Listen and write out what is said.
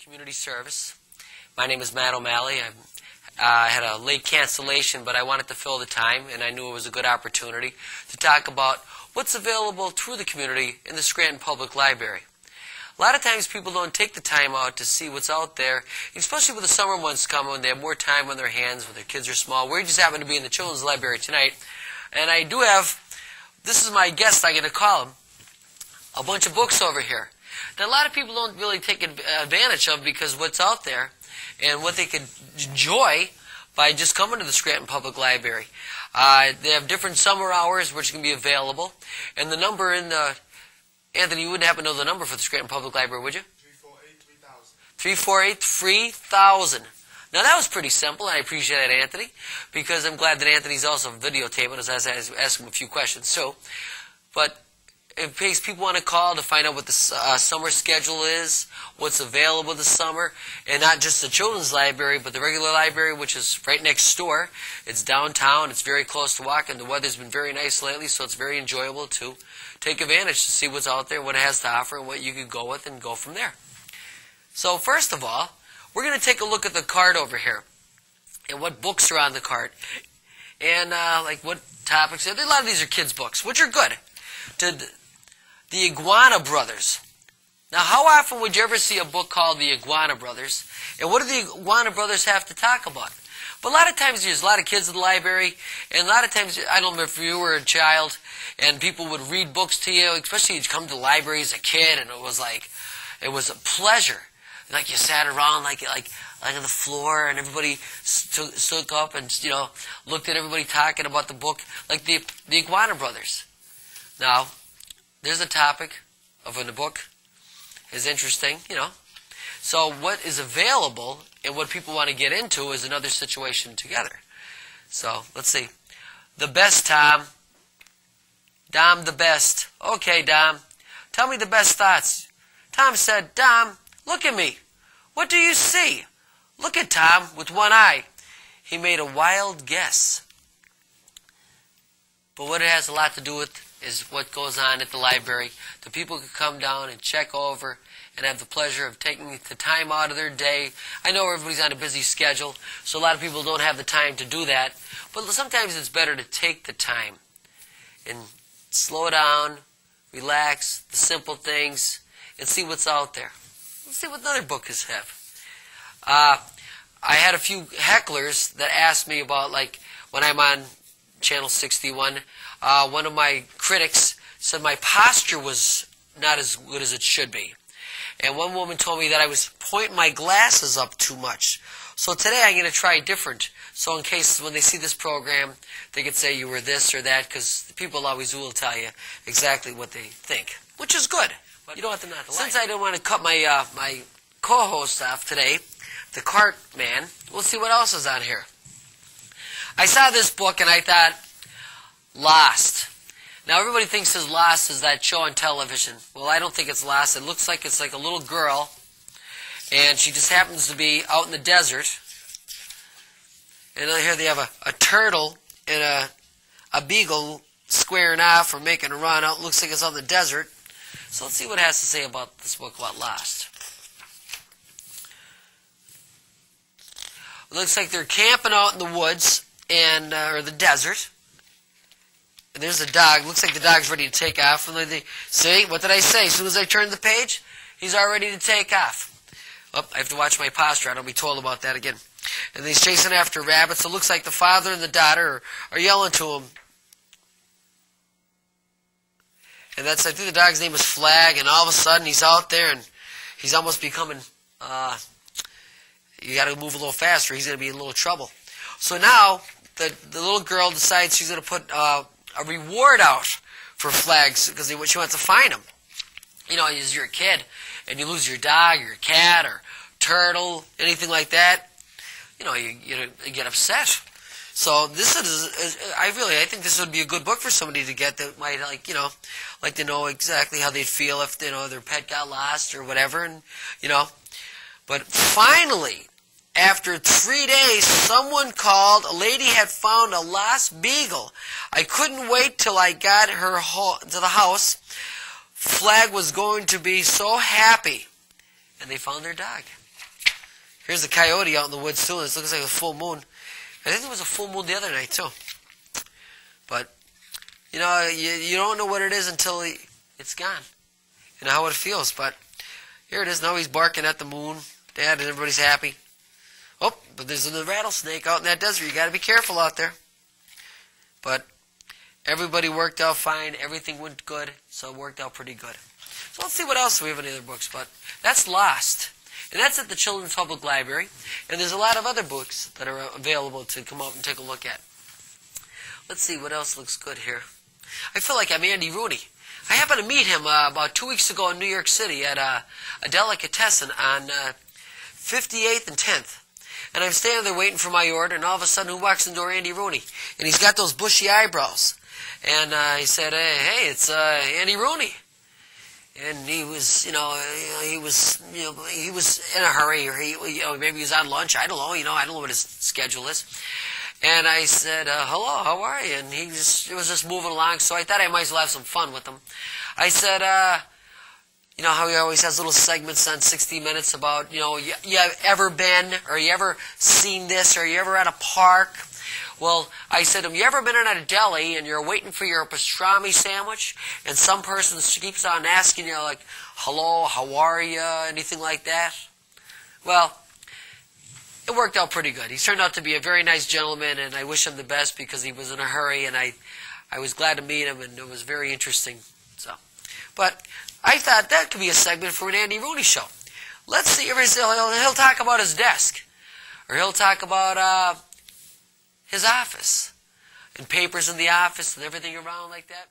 community service. My name is Matt O'Malley. I had a late cancellation, but I wanted to fill the time, and I knew it was a good opportunity to talk about what's available through the community in the Scranton Public Library. A lot of times people don't take the time out to see what's out there, especially with the summer months coming when they have more time on their hands, when their kids are small. We just happen to be in the Children's Library tonight, and I do have, this is my guest, I'm going to call him, a bunch of books over here that a lot of people don't really take advantage of because what's out there and what they could enjoy by just coming to the Scranton Public Library. They have different summer hours which can be available, and the number in the, Anthony, you wouldn't happen to know the number for the Scranton Public Library, would you? 348-3000. 348-3000. Now that was pretty simple, and I appreciate that, Anthony, because I'm glad that Anthony's also videotaping us as I ask him a few questions. So, but in case people want to call to find out what the summer schedule is, what's available this summer, and not just the Children's Library, but the regular library, which is right next door. It's downtown. It's very close to walking. The weather's been very nice lately, so it's very enjoyable to take advantage to see what's out there, what it has to offer, and what you could go with and go from there. So first of all, we're going to take a look at the card over here and what books are on the card and like what topics. A lot of these are kids' books, which are good. The Iguana Brothers. Now, how often would you ever see a book called The Iguana Brothers? And what do the Iguana Brothers have to talk about? But a lot of times there's a lot of kids in the library, and a lot of times, I don't know if you were a child, and people would read books to you, especially you'd come to the library as a kid, and it was a pleasure. Like you sat around like on the floor, and everybody stood up and looked at everybody talking about the book, like the Iguana Brothers. Now, there's a topic in the book is interesting, So what is available and what people want to get into is another situation together. So let's see. The best, Tom. Dom the best. Okay, Dom. Tell me the best thoughts. Tom said, Dom, look at me. What do you see? Look at Tom with one eye. He made a wild guess. But what it has a lot to do with is what goes on at the library. The people can come down and check over and have the pleasure of taking the time out of their day. I know everybody's on a busy schedule, so a lot of people don't have the time to do that. But sometimes it's better to take the time and slow down, relax, the simple things, and see what's out there. Let's see what another book has have. I had a few hecklers that asked me about, like, when I'm on Channel 61, one of my critics said my posture was not as good as it should be. And one woman told me that I was pointing my glasses up too much. So today I'm going to try different. So in case when they see this program, they could say you were this or that, because people always will tell you exactly what they think, which is good. But you don't have to not like. Since I didn't want to cut my my co-host off today, the cart man, we'll see what else is on here. I saw this book and I thought, Lost. Now everybody thinks Lost is that show on television. Well, I don't think it's Lost. It looks like it's like a little girl, and she just happens to be out in the desert. And here they have a turtle and a beagle squaring off or making a run out. Looks like it's on the desert. So let's see what it has to say about this book about Lost. It looks like they're camping out in the woods and or the desert. And there's a dog. Looks like the dog's ready to take off. And they see, what did I say? As soon as I turn the page, he's all ready to take off. Oh, I have to watch my posture. I don't be told about that again. And he's chasing after rabbits. It looks like the father and the daughter are yelling to him. And I think the dog's name is Flag, and all of a sudden he's out there and he's almost becoming, you got to move a little faster, he's going to be in a little trouble. So now the little girl decides she's going to put a reward out for Flags because she wants to find him. As you're a kid and you lose your dog or your cat or turtle, anything like that, you get upset. So this is, I think this would be a good book for somebody to get that might like to know exactly how they'd feel if their pet got lost or whatever, and But finally, after 3 days, someone called. A lady had found a lost beagle. I couldn't wait till I got her to the house. Flag was going to be so happy, and they found their dog. Here's the coyote out in the woods too. This looks like a full moon. I think there was a full moon the other night too. But you know, you don't know what it is until it's gone. You know how it feels. But here it is. Now he's barking at the moon, Dad, and everybody's happy. Oh, but there's a rattlesnake out in that desert. You got to be careful out there. But everybody worked out fine. Everything went good, so it worked out pretty good. So let's see what else we have in the other books. But that's Lost. And that's at the Children's Public Library. And there's a lot of other books that are available to come out and take a look at. Let's see what else looks good here. I feel like I'm Andy Rooney. I happened to meet him about 2 weeks ago in New York City at a delicatessen on 58th and 10th. And I'm standing there waiting for my order, and all of a sudden, who walks in the door? Andy Rooney. And he's got those bushy eyebrows. And he said, hey, it's Andy Rooney. And he was, he was in a hurry, or maybe he was on lunch. I don't know, I don't know what his schedule is. And I said, hello, how are you? And it was just moving along, so I thought I might as well have some fun with him. I said, you know how he always has little segments on 60 Minutes about, you ever been, or you ever seen this, or you ever at a park? Well, I said, have you ever been in a deli and you're waiting for your pastrami sandwich, and some person keeps on asking you, like, hello, how are you, anything like that? Well, it worked out pretty good. He turned out to be a very nice gentleman, and I wish him the best because he was in a hurry, and I was glad to meet him, and it was very interesting. But I thought that could be a segment for an Andy Rooney show. Let's see if he'll talk about his desk, or he'll talk about his office, and papers in the office and everything around like that.